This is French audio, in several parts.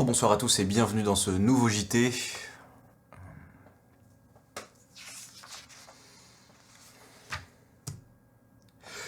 Bonsoir à tous et bienvenue dans ce nouveau JT.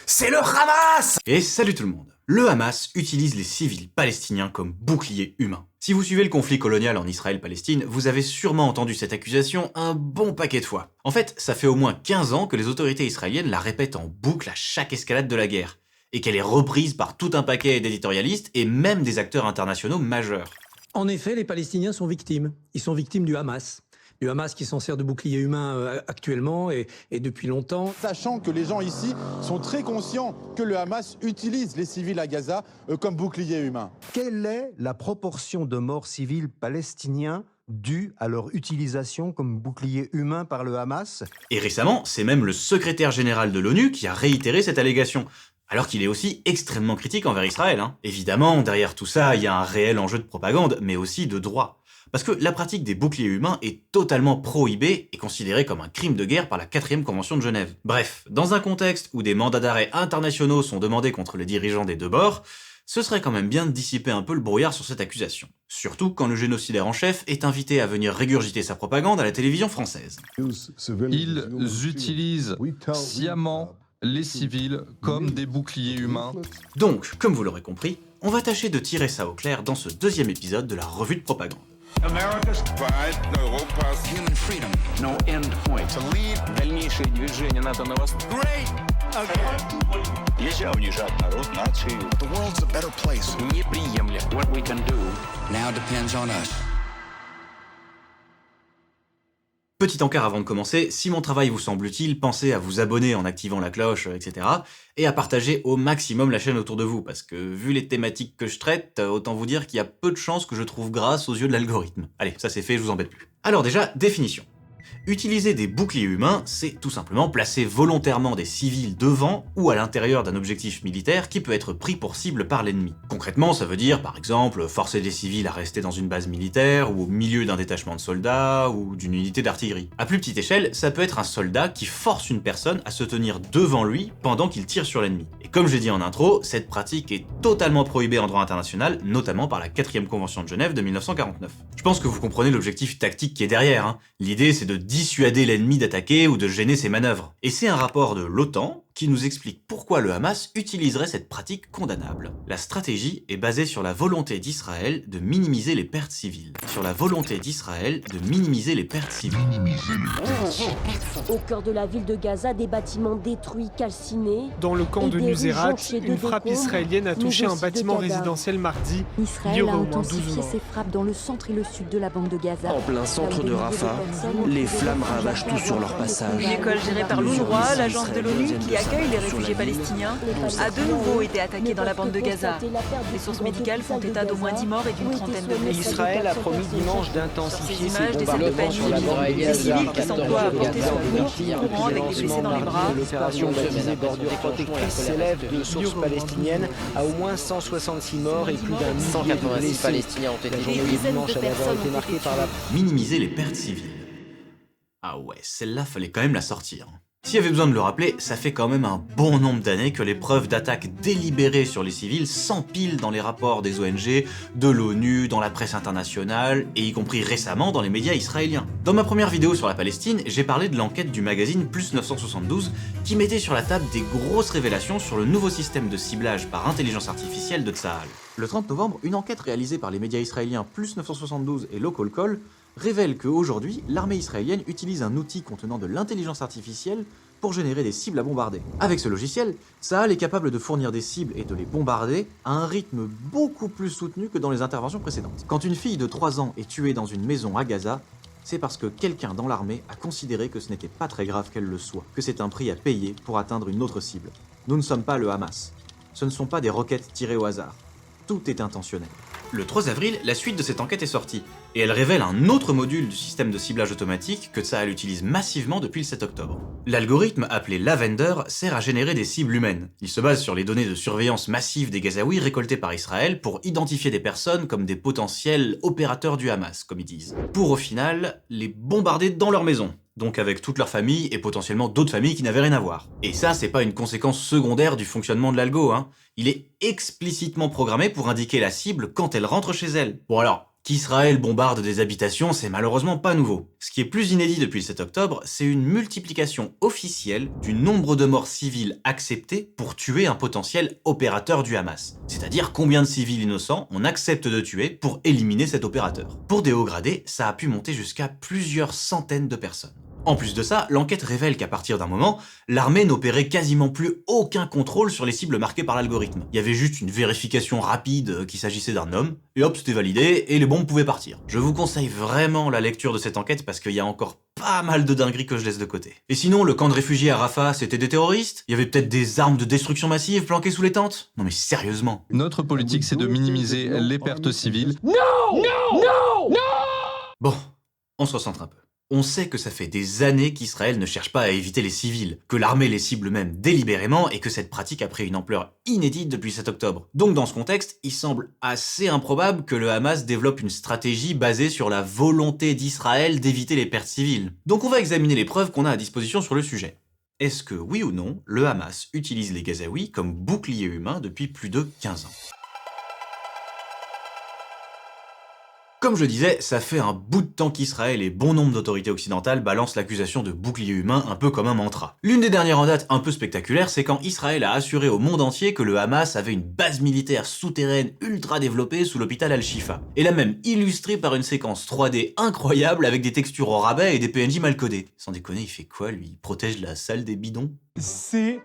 C'est le Hamas! Et salut tout le monde. Le Hamas utilise les civils palestiniens comme boucliers humains. Si vous suivez le conflit colonial en Israël-Palestine, vous avez sûrement entendu cette accusation un bon paquet de fois. En fait, ça fait au moins 15 ans que les autorités israéliennes la répètent en boucle à chaque escalade de la guerre, et qu'elle est reprise par tout un paquet d'éditorialistes et même des acteurs internationaux majeurs. En effet, les Palestiniens sont victimes. Ils sont victimes du Hamas. Du Hamas qui s'en sert de bouclier humain actuellement et depuis longtemps. Sachant que les gens ici sont très conscients que le Hamas utilise les civils à Gaza comme bouclier humain. Quelle est la proportion de morts civils palestiniens due à leur utilisation comme bouclier humain par le Hamas? Et récemment, c'est même le secrétaire général de l'ONU qui a réitéré cette allégation. Alors qu'il est aussi extrêmement critique envers Israël. Évidemment, derrière tout ça, il y a un réel enjeu de propagande, mais aussi de droit. Parce que la pratique des boucliers humains est totalement prohibée et considérée comme un crime de guerre par la 4e Convention de Genève. Bref, dans un contexte où des mandats d'arrêt internationaux sont demandés contre les dirigeants des deux bords, ce serait quand même bien de dissiper un peu le brouillard sur cette accusation. Surtout quand le génocidaire en chef est invité à venir régurgiter sa propagande à la télévision française. Ils utilisent sciemment les civils comme des boucliers humains. Donc, comme vous l'aurez compris, on va tâcher de tirer ça au clair dans ce deuxième épisode de la revue de propagande. America's pride, Europa's human freedom, no end point. To lead дальнейшее движение НАТО на восток. Great. Okay. Нельзя унижать народ, нацию. The world's a better place. Неприемлемо. What we can do now depends on us. Petit encart avant de commencer, si mon travail vous semble utile, pensez à vous abonner en activant la cloche, etc. et à partager au maximum la chaîne autour de vous, parce que vu les thématiques que je traite, autant vous dire qu'il y a peu de chances que je trouve grâce aux yeux de l'algorithme. Allez, ça c'est fait, je vous embête plus. Alors déjà, définition. Utiliser des boucliers humains, c'est tout simplement placer volontairement des civils devant ou à l'intérieur d'un objectif militaire qui peut être pris pour cible par l'ennemi. Concrètement, ça veut dire, par exemple, forcer des civils à rester dans une base militaire ou au milieu d'un détachement de soldats ou d'une unité d'artillerie. À plus petite échelle, ça peut être un soldat qui force une personne à se tenir devant lui pendant qu'il tire sur l'ennemi. Et comme j'ai dit en intro, cette pratique est totalement prohibée en droit international, notamment par la 4e Convention de Genève de 1949. Je pense que vous comprenez l'objectif tactique qui est derrière. L'idée, c'est de dissuader l'ennemi d'attaquer ou de gêner ses manœuvres. Et c'est un rapport de l'OTAN qui nous explique pourquoi le Hamas utiliserait cette pratique condamnable. La stratégie est basée sur la volonté d'Israël de minimiser les pertes civiles. Sur la volonté d'Israël de minimiser les pertes civiles. Au cœur de la ville de Gaza, des bâtiments détruits, calcinés. Dans le camp de Et des Nuseirat, rues jonchées de une frappe décombres, israélienne a touché mais un aussi de bâtiment cadavres. résidentiel mardi. Il y Israël aurait a au moins 12 intensifié morts. ses frappes dans le centre et le sud de la bande de Gaza. En plein centre de Rafah, les flammes ravagent tout sur leur passage. Une école gérée par l'UNRWA, l'agence de l'ONU qui accueille les réfugiés palestiniens, a de nouveau été attaquée dans la bande de Gaza. Les sources médicales font état d'au moins 10 morts et d'une trentaine de blessés. Israël a promis dimanche d'intensifier ses Ces images des scènes de bombardements panique, sur la bande de des civils qui s'emploient à porter secours, depuis courant avec des blessés dans les bras. L'opération baptisée Bordure protectrice s'élève de sources palestiniennes à au moins 166 morts et plus d'un millier de blessés. Palestiniens ont été La Des journée de dizaines dimanche de avait personnes été ont marquée été par la Minimiser les pertes civiles. Ah ouais, celle-là fallait quand même la sortir. S'il y avait besoin de le rappeler, ça fait quand même un bon nombre d'années que les preuves d'attaques délibérées sur les civils s'empilent dans les rapports des ONG, de l'ONU, dans la presse internationale, et y compris récemment dans les médias israéliens. Dans ma première vidéo sur la Palestine, j'ai parlé de l'enquête du magazine Plus 972 qui mettait sur la table des grosses révélations sur le nouveau système de ciblage par intelligence artificielle de Tsahal. Le 30 novembre, une enquête réalisée par les médias israéliens Plus 972 et Local Call révèle qu'aujourd'hui, l'armée israélienne utilise un outil contenant de l'intelligence artificielle pour générer des cibles à bombarder. Avec ce logiciel, Tsahal est capable de fournir des cibles et de les bombarder à un rythme beaucoup plus soutenu que dans les interventions précédentes. Quand une fille de 3 ans est tuée dans une maison à Gaza, c'est parce que quelqu'un dans l'armée a considéré que ce n'était pas très grave qu'elle le soit, que c'est un prix à payer pour atteindre une autre cible. Nous ne sommes pas le Hamas. Ce ne sont pas des roquettes tirées au hasard. Tout est intentionnel. Le 3 avril, la suite de cette enquête est sortie, et elle révèle un autre module du système de ciblage automatique que Tsahal utilise massivement depuis le 7 octobre. L'algorithme appelé Lavender sert à générer des cibles humaines. Il se base sur les données de surveillance massive des Gazaouis récoltées par Israël pour identifier des personnes comme des potentiels opérateurs du Hamas, comme ils disent. Pour au final, les bombarder dans leur maison. Donc avec toute leur famille et potentiellement d'autres familles qui n'avaient rien à voir. Et ça, c'est pas une conséquence secondaire du fonctionnement de l'algo, Il est explicitement programmé pour indiquer la cible quand elle rentre chez elle. Bon alors, Qu'Israël bombarde des habitations, c'est malheureusement pas nouveau. Ce qui est plus inédit depuis le 7 octobre, c'est une multiplication officielle du nombre de morts civiles acceptés pour tuer un potentiel opérateur du Hamas. C'est-à-dire combien de civils innocents on accepte de tuer pour éliminer cet opérateur. Pour des hauts gradés, ça a pu monter jusqu'à plusieurs centaines de personnes. En plus de ça, l'enquête révèle qu'à partir d'un moment, l'armée n'opérait quasiment plus aucun contrôle sur les cibles marquées par l'algorithme. Il y avait juste une vérification rapide qu'il s'agissait d'un homme, et hop, c'était validé, et les bombes pouvaient partir. Je vous conseille vraiment la lecture de cette enquête parce qu'il y a encore pas mal de dingueries que je laisse de côté. Et sinon, le camp de réfugiés à Rafah, c'était des terroristes? Il y avait peut-être des armes de destruction massive planquées sous les tentes? Non mais sérieusement. Notre politique, c'est de minimiser les pertes civiles. Bon, on se recentre un peu. On sait que ça fait des années qu'Israël ne cherche pas à éviter les civils, que l'armée les cible même délibérément et que cette pratique a pris une ampleur inédite depuis 7 octobre. Donc dans ce contexte, il semble assez improbable que le Hamas développe une stratégie basée sur la volonté d'Israël d'éviter les pertes civiles. Donc on va examiner les preuves qu'on a à disposition sur le sujet. Est-ce que, oui ou non, le Hamas utilise les Gazaouis comme bouclier humain depuis plus de 15 ans? Comme je disais, ça fait un bout de temps qu'Israël et bon nombre d'autorités occidentales balancent l'accusation de bouclier humain un peu comme un mantra. L'une des dernières en date un peu spectaculaires, c'est quand Israël a assuré au monde entier que le Hamas avait une base militaire souterraine ultra développée sous l'hôpital Al-Shifa. Et l'a même illustré par une séquence 3D incroyable avec des textures au rabais et des PNJ mal codés. Sans déconner, il fait quoi lui? Il protège la salle des bidons? C'est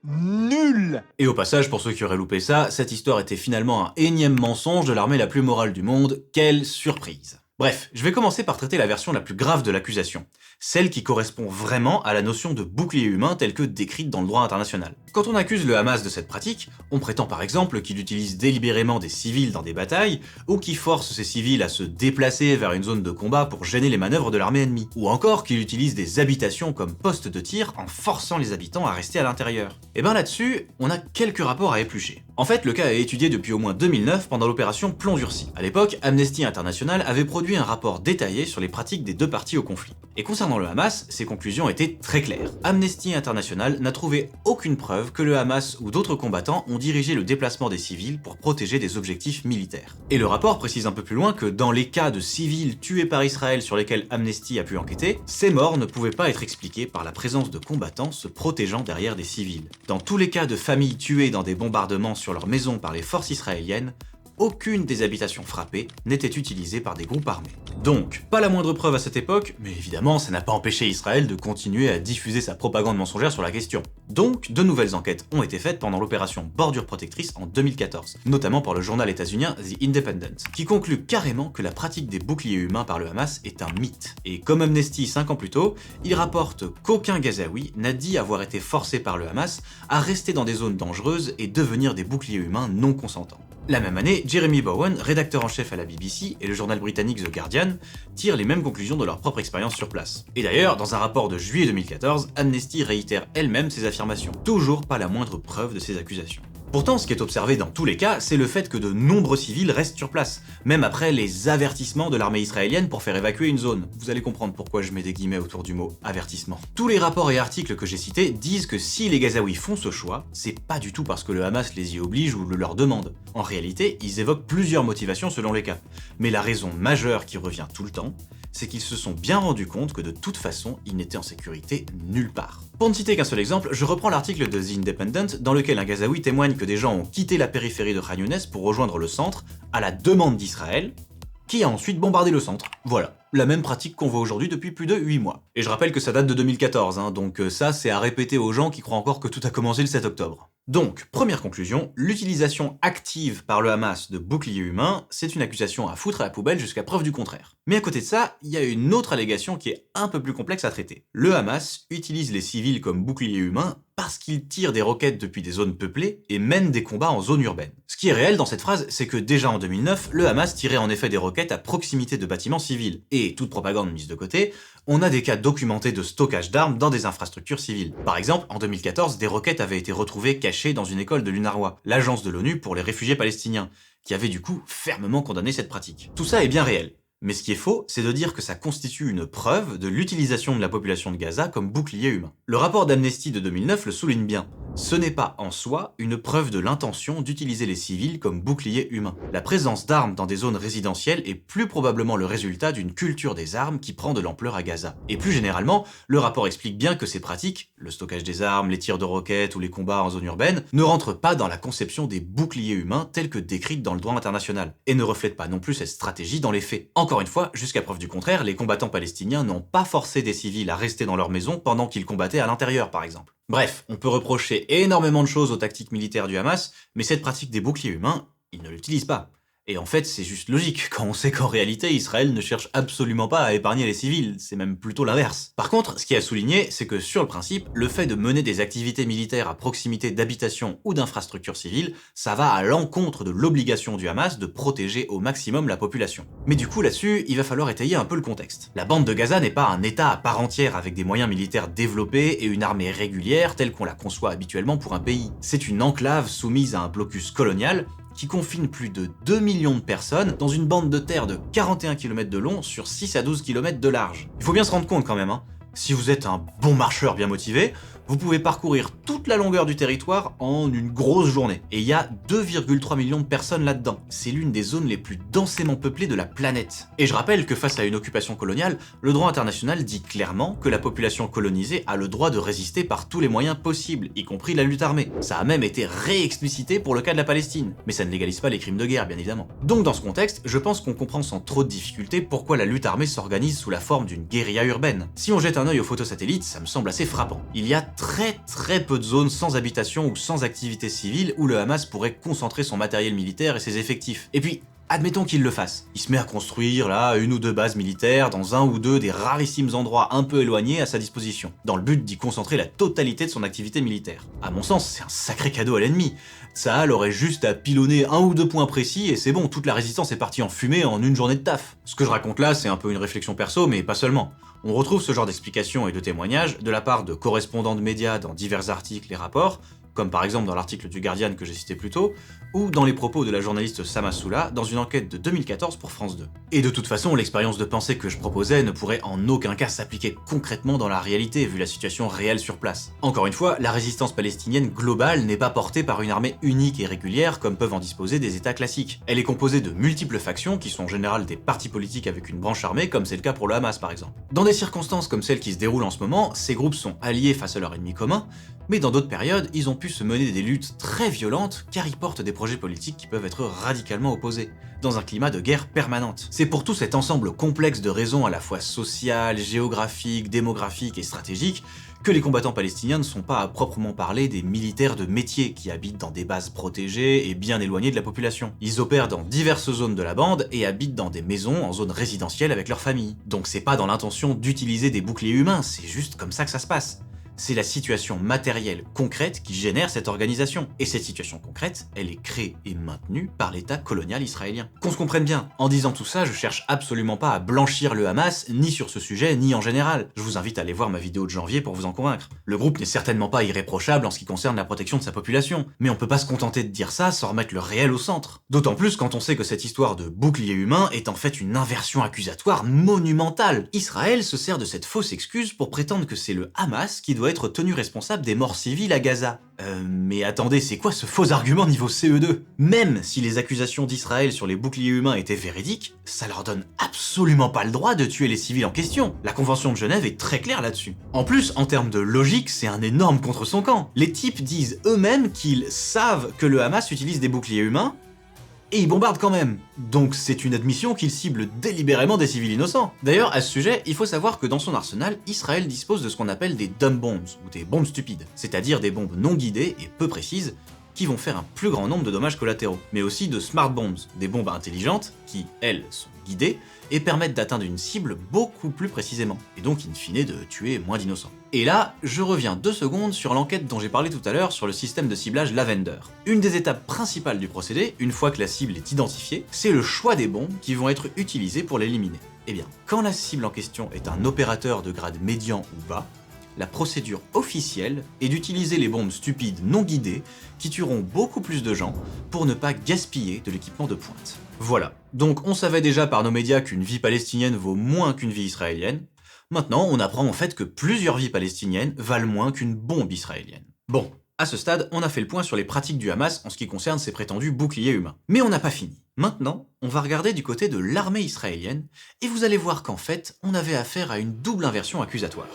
nul! Et au passage, pour ceux qui auraient loupé ça, cette histoire était finalement un énième mensonge de l'armée la plus morale du monde. Quelle surprise! Bref, je vais commencer par traiter la version la plus grave de l'accusation, celle qui correspond vraiment à la notion de bouclier humain telle que décrite dans le droit international. Quand on accuse le Hamas de cette pratique, on prétend par exemple qu'il utilise délibérément des civils dans des batailles, ou qu'il force ces civils à se déplacer vers une zone de combat pour gêner les manœuvres de l'armée ennemie, ou encore qu'il utilise des habitations comme poste de tir en forçant les habitants à rester à l'intérieur. Et ben là-dessus, on a quelques rapports à éplucher. En fait, le cas est étudié depuis au moins 2009 pendant l'opération Plomb Durci. À l'époque, Amnesty International avait produit un rapport détaillé sur les pratiques des deux parties au conflit. Et concernant le Hamas, ses conclusions étaient très claires. Amnesty International n'a trouvé aucune preuve que le Hamas ou d'autres combattants ont dirigé le déplacement des civils pour protéger des objectifs militaires. Et le rapport précise un peu plus loin que dans les cas de civils tués par Israël sur lesquels Amnesty a pu enquêter, ces morts ne pouvaient pas être expliquées par la présence de combattants se protégeant derrière des civils. Dans tous les cas de familles tuées dans des bombardements sur leur maison par les forces israéliennes, aucune des habitations frappées n'était utilisée par des groupes armés. Donc, pas la moindre preuve à cette époque, mais évidemment ça n'a pas empêché Israël de continuer à diffuser sa propagande mensongère sur la question. Donc, de nouvelles enquêtes ont été faites pendant l'opération Bordure Protectrice en 2014, notamment par le journal états-unien The Independent, qui conclut carrément que la pratique des boucliers humains par le Hamas est un mythe. Et comme Amnesty 5 ans plus tôt, il rapporte qu'aucun Gazaoui n'a dit avoir été forcé par le Hamas à rester dans des zones dangereuses et devenir des boucliers humains non consentants. La même année, Jeremy Bowen, rédacteur en chef à la BBC et le journal britannique The Guardian, tirent les mêmes conclusions de leur propre expérience sur place. Et d'ailleurs, dans un rapport de juillet 2014, Amnesty réitère elle-même ses affirmations. Toujours pas la moindre preuve de ces accusations. Pourtant, ce qui est observé dans tous les cas, c'est le fait que de nombreux civils restent sur place, même après les avertissements de l'armée israélienne pour faire évacuer une zone. Vous allez comprendre pourquoi je mets des guillemets autour du mot avertissement. Tous les rapports et articles que j'ai cités disent que si les Gazaouis font ce choix, c'est pas du tout parce que le Hamas les y oblige ou le leur demande. En réalité, ils évoquent plusieurs motivations selon les cas. Mais la raison majeure qui revient tout le temps, c'est qu'ils se sont bien rendus compte que de toute façon, ils n'étaient en sécurité nulle part. Pour ne citer qu'un seul exemple, je reprends l'article de The Independent dans lequel un Gazaoui témoigne que des gens ont quitté la périphérie de Khan Younes pour rejoindre le centre, à la demande d'Israël, qui a ensuite bombardé le centre. Voilà, la même pratique qu'on voit aujourd'hui depuis plus de 8 mois. Et je rappelle que ça date de 2014, donc ça c'est à répéter aux gens qui croient encore que tout a commencé le 7 octobre. Donc, première conclusion, l'utilisation active par le Hamas de boucliers humains, c'est une accusation à foutre à la poubelle jusqu'à preuve du contraire. Mais à côté de ça, il y a une autre allégation qui est un peu plus complexe à traiter. Le Hamas utilise les civils comme boucliers humains parce qu'ils tirent des roquettes depuis des zones peuplées et mènent des combats en zone urbaine. Ce qui est réel dans cette phrase, c'est que déjà en 2009, le Hamas tirait en effet des roquettes à proximité de bâtiments civils. Et toute propagande mise de côté, on a des cas documentés de stockage d'armes dans des infrastructures civiles. Par exemple, en 2014, des roquettes avaient été retrouvées cachées dans une école de l'UNRWA, l'agence de l'ONU pour les réfugiés palestiniens, qui avait du coup fermement condamné cette pratique. Tout ça est bien réel. Mais ce qui est faux, c'est de dire que ça constitue une preuve de l'utilisation de la population de Gaza comme bouclier humain. Le rapport d'Amnesty de 2009 le souligne bien. Ce n'est pas en soi une preuve de l'intention d'utiliser les civils comme bouclier humain. La présence d'armes dans des zones résidentielles est plus probablement le résultat d'une culture des armes qui prend de l'ampleur à Gaza. Et plus généralement, le rapport explique bien que ces pratiques, le stockage des armes, les tirs de roquettes ou les combats en zone urbaine, ne rentrent pas dans la conception des boucliers humains tels que décrites dans le droit international, et ne reflètent pas non plus cette stratégie dans les faits. Encore une fois, jusqu'à preuve du contraire, les combattants palestiniens n'ont pas forcé des civils à rester dans leur maison pendant qu'ils combattaient à l'intérieur, par exemple. Bref, on peut reprocher énormément de choses aux tactiques militaires du Hamas, mais cette pratique des boucliers humains, ils ne l'utilisent pas. Et en fait, c'est juste logique, quand on sait qu'en réalité, Israël ne cherche absolument pas à épargner les civils, c'est même plutôt l'inverse. Par contre, ce qui est à souligner, c'est que sur le principe, le fait de mener des activités militaires à proximité d'habitations ou d'infrastructures civiles, ça va à l'encontre de l'obligation du Hamas de protéger au maximum la population. Mais du coup, là-dessus, il va falloir étayer un peu le contexte. La bande de Gaza n'est pas un État à part entière avec des moyens militaires développés et une armée régulière telle qu'on la conçoit habituellement pour un pays. C'est une enclave soumise à un blocus colonial qui confine plus de 2 millions de personnes dans une bande de terre de 41 km de long sur 6 à 12 km de large. Il faut bien se rendre compte quand même, hein. Si vous êtes un bon marcheur bien motivé, vous pouvez parcourir toute la longueur du territoire en une grosse journée. Et il y a 2,3 millions de personnes là-dedans. C'est l'une des zones les plus densément peuplées de la planète. Et je rappelle que face à une occupation coloniale, le droit international dit clairement que la population colonisée a le droit de résister par tous les moyens possibles, y compris la lutte armée. Ça a même été réexplicité pour le cas de la Palestine. Mais ça ne légalise pas les crimes de guerre, bien évidemment. Donc dans ce contexte, je pense qu'on comprend sans trop de difficulté pourquoi la lutte armée s'organise sous la forme d'une guérilla urbaine. Si on jette un œil aux photos satellites, ça me semble assez frappant. Il y a très peu de zones sans habitation ou sans activité civile où le Hamas pourrait concentrer son matériel militaire et ses effectifs. Et puis, admettons qu'il le fasse. Il se met à construire là une ou deux bases militaires dans un ou deux des rarissimes endroits un peu éloignés à sa disposition, dans le but d'y concentrer la totalité de son activité militaire. À mon sens, c'est un sacré cadeau à l'ennemi. Tsahal aurait juste à pilonner un ou deux points précis et c'est bon, toute la résistance est partie en fumée en une journée de taf. Ce que je raconte là, c'est un peu une réflexion perso, mais pas seulement. On retrouve ce genre d'explications et de témoignages de la part de correspondants de médias dans divers articles et rapports, comme par exemple dans l'article du Guardian que j'ai cité plus tôt, ou dans les propos de la journaliste Sama Soula dans une enquête de 2014 pour France 2. Et de toute façon, l'expérience de pensée que je proposais ne pourrait en aucun cas s'appliquer concrètement dans la réalité, vu la situation réelle sur place. Encore une fois, la résistance palestinienne globale n'est pas portée par une armée unique et régulière comme peuvent en disposer des États classiques. Elle est composée de multiples factions qui sont en général des partis politiques avec une branche armée, comme c'est le cas pour le Hamas par exemple. Dans des circonstances comme celles qui se déroulent en ce moment, ces groupes sont alliés face à leur ennemi commun, mais dans d'autres périodes, ils ont pu se mener des luttes très violentes car ils portent des projets politiques qui peuvent être radicalement opposés, dans un climat de guerre permanente. C'est pour tout cet ensemble complexe de raisons à la fois sociales, géographiques, démographiques et stratégiques que les combattants palestiniens ne sont pas à proprement parler des militaires de métier qui habitent dans des bases protégées et bien éloignées de la population. Ils opèrent dans diverses zones de la bande et habitent dans des maisons en zone résidentielle avec leur famille. Donc c'est pas dans l'intention d'utiliser des boucliers humains, c'est juste comme ça que ça se passe. C'est la situation matérielle concrète qui génère cette organisation. Et cette situation concrète, elle est créée et maintenue par l'État colonial israélien. Qu'on se comprenne bien, en disant tout ça, je cherche absolument pas à blanchir le Hamas, ni sur ce sujet, ni en général. Je vous invite à aller voir ma vidéo de janvier pour vous en convaincre. Le groupe n'est certainement pas irréprochable en ce qui concerne la protection de sa population, mais on peut pas se contenter de dire ça sans remettre le réel au centre. D'autant plus quand on sait que cette histoire de bouclier humain est en fait une inversion accusatoire monumentale. Israël se sert de cette fausse excuse pour prétendre que c'est le Hamas qui doit être tenu responsable des morts civiles à Gaza. Mais attendez, c'est quoi ce faux argument niveau CE2 ? Même si les accusations d'Israël sur les boucliers humains étaient véridiques, ça leur donne absolument pas le droit de tuer les civils en question. La Convention de Genève est très claire là-dessus. En plus, en termes de logique, c'est un énorme contre son camp. Les types disent eux-mêmes qu'ils savent que le Hamas utilise des boucliers humains, et ils bombardent quand même. Donc c'est une admission qu'ils ciblent délibérément des civils innocents. D'ailleurs, à ce sujet, il faut savoir que dans son arsenal, Israël dispose de ce qu'on appelle des dumb bombs, ou des bombes stupides, c'est-à-dire des bombes non guidées et peu précises, qui vont faire un plus grand nombre de dommages collatéraux, mais aussi de smart bombs, des bombes intelligentes qui, elles, sont guidées et permettent d'atteindre une cible beaucoup plus précisément, et donc in fine de tuer moins d'innocents. Et là, je reviens 2 secondes sur l'enquête dont j'ai parlé tout à l'heure sur le système de ciblage Lavender. Une des étapes principales du procédé, une fois que la cible est identifiée, c'est le choix des bombes qui vont être utilisées pour l'éliminer. Eh bien, quand la cible en question est un opérateur de grade médian ou bas, la procédure officielle est d'utiliser les bombes stupides non guidées qui tueront beaucoup plus de gens pour ne pas gaspiller de l'équipement de pointe. Voilà, donc on savait déjà par nos médias qu'une vie palestinienne vaut moins qu'une vie israélienne. Maintenant, on apprend en fait que plusieurs vies palestiniennes valent moins qu'une bombe israélienne. Bon, à ce stade, on a fait le point sur les pratiques du Hamas en ce qui concerne ses prétendus boucliers humains. Mais on n'a pas fini. Maintenant, on va regarder du côté de l'armée israélienne, et vous allez voir qu'en fait, on avait affaire à une double inversion accusatoire.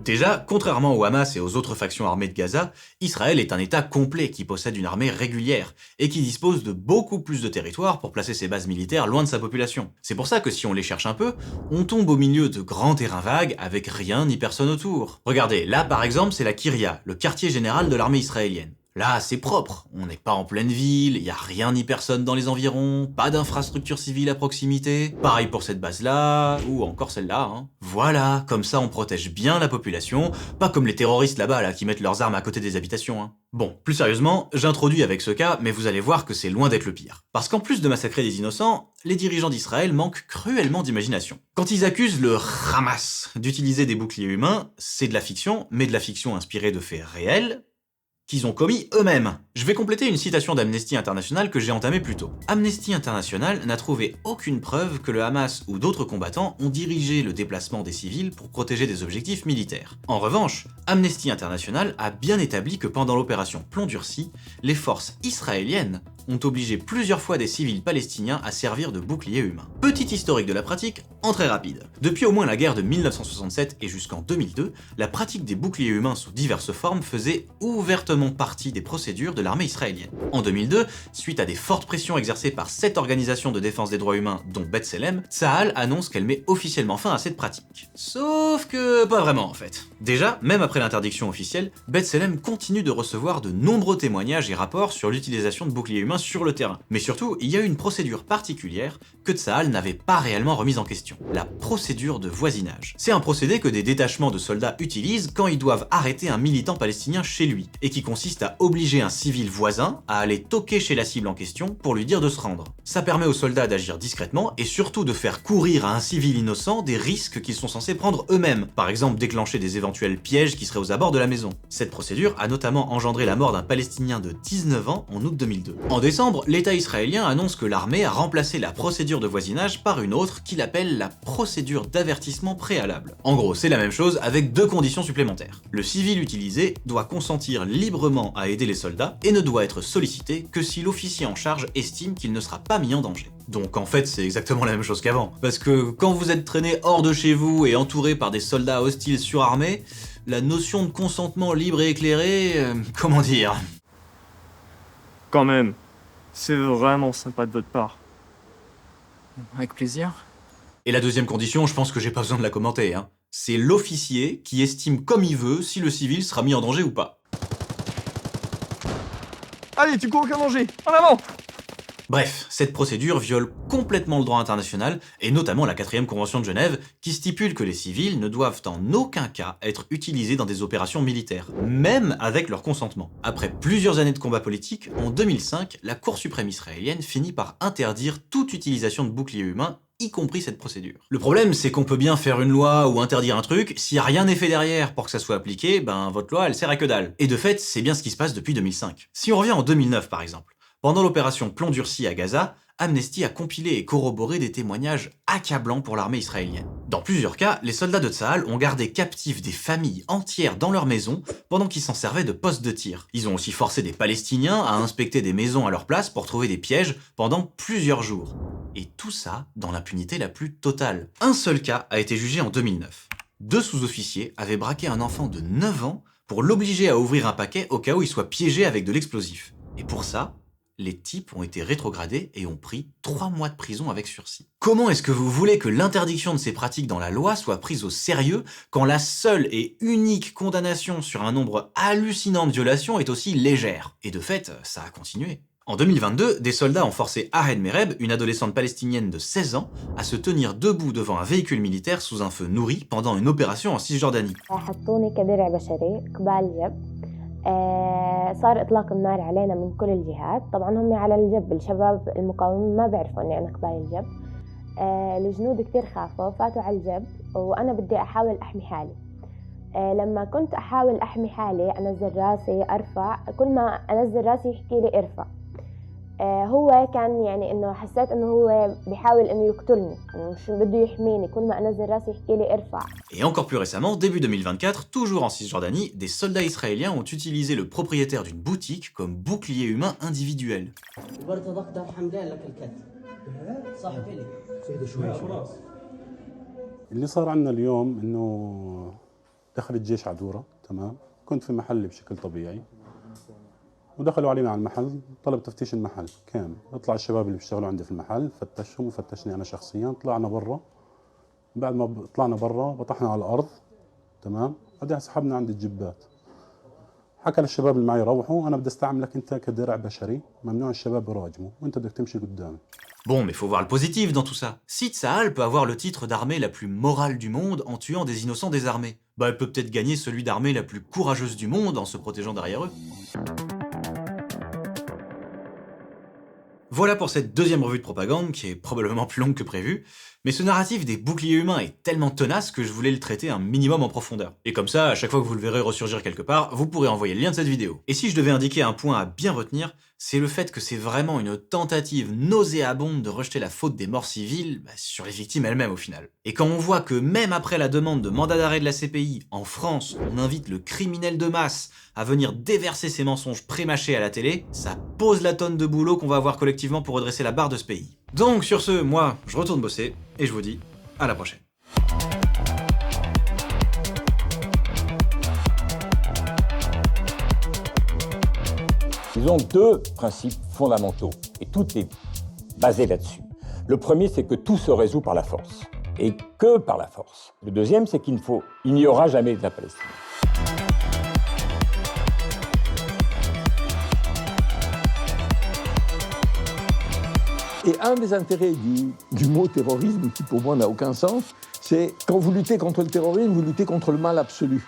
Déjà, contrairement au Hamas et aux autres factions armées de Gaza, Israël est un État complet qui possède une armée régulière et qui dispose de beaucoup plus de territoire pour placer ses bases militaires loin de sa population. C'est pour ça que si on les cherche un peu, on tombe au milieu de grands terrains vagues avec rien ni personne autour. Regardez, là par exemple c'est la Kiryat, le quartier général de l'armée israélienne. Là, c'est propre, on n'est pas en pleine ville, y a rien ni personne dans les environs, pas d'infrastructure civile à proximité, pareil pour cette base-là, ou encore celle-là, hein. Voilà, comme ça on protège bien la population, pas comme les terroristes là-bas là qui mettent leurs armes à côté des habitations, hein. Bon, plus sérieusement, j'introduis avec ce cas, mais vous allez voir que c'est loin d'être le pire. Parce qu'en plus de massacrer des innocents, les dirigeants d'Israël manquent cruellement d'imagination. Quand ils accusent le Hamas d'utiliser des boucliers humains, c'est de la fiction, mais de la fiction inspirée de faits réels, qu'ils ont commis eux-mêmes. Je vais compléter une citation d'Amnesty International que j'ai entamée plus tôt. Amnesty International n'a trouvé aucune preuve que le Hamas ou d'autres combattants ont dirigé le déplacement des civils pour protéger des objectifs militaires. En revanche, Amnesty International a bien établi que pendant l'opération Plomb Durci, les forces israéliennes ont obligé plusieurs fois des civils palestiniens à servir de boucliers humains. Petit historique de la pratique, en très rapide. Depuis au moins la guerre de 1967 et jusqu'en 2002, la pratique des boucliers humains sous diverses formes faisait ouvertement partie des procédures de l'armée israélienne. En 2002, suite à des fortes pressions exercées par 7 organisations de défense des droits humains, dont B'Tselem, Tsahal annonce qu'elle met officiellement fin à cette pratique. Sauf que pas vraiment en fait. Déjà, même après l'interdiction officielle, B'Tselem continue de recevoir de nombreux témoignages et rapports sur l'utilisation de boucliers humains sur le terrain. Mais surtout, il y a une procédure particulière que Tsahal n'avait pas réellement remise en question. La procédure de voisinage. C'est un procédé que des détachements de soldats utilisent quand ils doivent arrêter un militant palestinien chez lui, et qui consiste à obliger un civil voisin à aller toquer chez la cible en question pour lui dire de se rendre. Ça permet aux soldats d'agir discrètement et surtout de faire courir à un civil innocent des risques qu'ils sont censés prendre eux-mêmes, par exemple déclencher des éventuels pièges qui seraient aux abords de la maison. Cette procédure a notamment engendré la mort d'un Palestinien de 19 ans en août 2002. En décembre, l'État israélien annonce que l'armée a remplacé la procédure de voisinage par une autre qu'il appelle la procédure d'avertissement préalable. En gros, c'est la même chose avec 2 conditions supplémentaires. Le civil utilisé doit consentir librement à aider les soldats et ne doit être sollicité que si l'officier en charge estime qu'il ne sera pas mis en danger. Donc en fait, c'est exactement la même chose qu'avant. Parce que quand vous êtes traîné hors de chez vous et entouré par des soldats hostiles surarmés, la notion de consentement libre et éclairé, comment dire ? Quand même, c'est vraiment sympa de votre part. Avec plaisir. Et la deuxième condition, je pense que j'ai pas besoin de la commenter, hein. C'est l'officier qui estime comme il veut si le civil sera mis en danger ou pas. Allez, tu cours aucun danger, en avant! Bref, cette procédure viole complètement le droit international, et notamment la 4e Convention de Genève, qui stipule que les civils ne doivent en aucun cas être utilisés dans des opérations militaires, même avec leur consentement. Après plusieurs années de combats politiques, en 2005, la Cour suprême israélienne finit par interdire toute utilisation de boucliers humains, y compris cette procédure. Le problème, c'est qu'on peut bien faire une loi ou interdire un truc, si rien n'est fait derrière pour que ça soit appliqué, ben votre loi elle sert à que dalle. Et de fait, c'est bien ce qui se passe depuis 2005. Si on revient en 2009 par exemple, pendant l'opération Plomb Durci à Gaza, Amnesty a compilé et corroboré des témoignages accablants pour l'armée israélienne. Dans plusieurs cas, les soldats de Tsahal ont gardé captifs des familles entières dans leur maison pendant qu'ils s'en servaient de poste de tir. Ils ont aussi forcé des Palestiniens à inspecter des maisons à leur place pour trouver des pièges pendant plusieurs jours. Et tout ça dans l'impunité la plus totale. Un seul cas a été jugé en 2009. 2 sous-officiers avaient braqué un enfant de 9 ans pour l'obliger à ouvrir un paquet au cas où il soit piégé avec de l'explosif. Et pour ça, les types ont été rétrogradés et ont pris 3 mois de prison avec sursis. Comment est-ce que vous voulez que l'interdiction de ces pratiques dans la loi soit prise au sérieux quand la seule et unique condamnation sur un nombre hallucinant de violations est aussi légère? Et de fait, ça a continué. En 2022, des soldats ont forcé Ahed Mereb, une adolescente palestinienne de 16 ans, à se tenir debout devant un véhicule militaire sous un feu nourri pendant une opération en Cisjordanie. صار إطلاق النار علينا من كل الجهات طبعا هم على الجب الشباب المقاومين ما بيعرفوا إني أنا قبايل الجب الجنود كتير خافوا فاتوا على الجب وأنا بدي أحاول أحمي حالي لما كنت أحاول أحمي حالي أنزل راسي أرفع كل ما أنزل راسي يحكي لي ارفع هو كان يعني إنه حسيت إنه هو بيحاول إنه يقتلني مش بده يحميني كل ما أنزل راسي يحكي لي ارفع. Et encore plus récemment, début 2024, toujours en Cisjordanie, des soldats israéliens ont utilisé le propriétaire d'une boutique comme bouclier humain individuel. اللي صار عندنا اليوم انه دخل الجيش عدوره تمام كنت في محلي بشكل طبيعي ودخلوا علينا على المحل طلب تفتيش المحل كامل اطلع الشباب اللي بيشتغلوا عندي في المحل فتشهم وفتشني انا شخصيا طلعنا برا بعد ما طلعنا برا بطحنا على الارض تمام بعدين سحبنا عند الجبات حكى للشباب اللي معي روحوا انا بدي استعملك انت كدرع بشري ممنوع الشباب يراجموا وانت بدك تمشي قدامي. Bon, mais faut voir le positif dans tout ça. Si Tsahal peut avoir le titre d'armée la plus morale du monde en tuant des innocents désarmés, bah elle peut peut-être gagner celui d'armée la plus courageuse du monde en se protégeant derrière eux. Voilà pour cette deuxième revue de propagande qui est probablement plus longue que prévu, mais ce narratif des boucliers humains est tellement tenace que je voulais le traiter un minimum en profondeur. Et comme ça, à chaque fois que vous le verrez ressurgir quelque part, vous pourrez envoyer le lien de cette vidéo. Et si je devais indiquer un point à bien retenir, c'est le fait que c'est vraiment une tentative nauséabonde de rejeter la faute des morts civiles sur les victimes elles-mêmes au final. Et quand on voit que même après la demande de mandat d'arrêt de la CPI, en France, on invite le criminel de masse à venir déverser ses mensonges prémâchés à la télé, ça pose la tonne de boulot qu'on va avoir collectivement pour redresser la barre de ce pays. Donc sur ce, moi, je retourne bosser, et je vous dis à la prochaine. Ils ont deux principes fondamentaux, et tout est basé là-dessus. Le premier, c'est que tout se résout par la force, et que par la force. Le deuxième, c'est qu'il n'y aura jamais d'État palestinien. Et un des intérêts du mot terrorisme, qui pour moi n'a aucun sens, c'est quand vous luttez contre le terrorisme, vous luttez contre le mal absolu.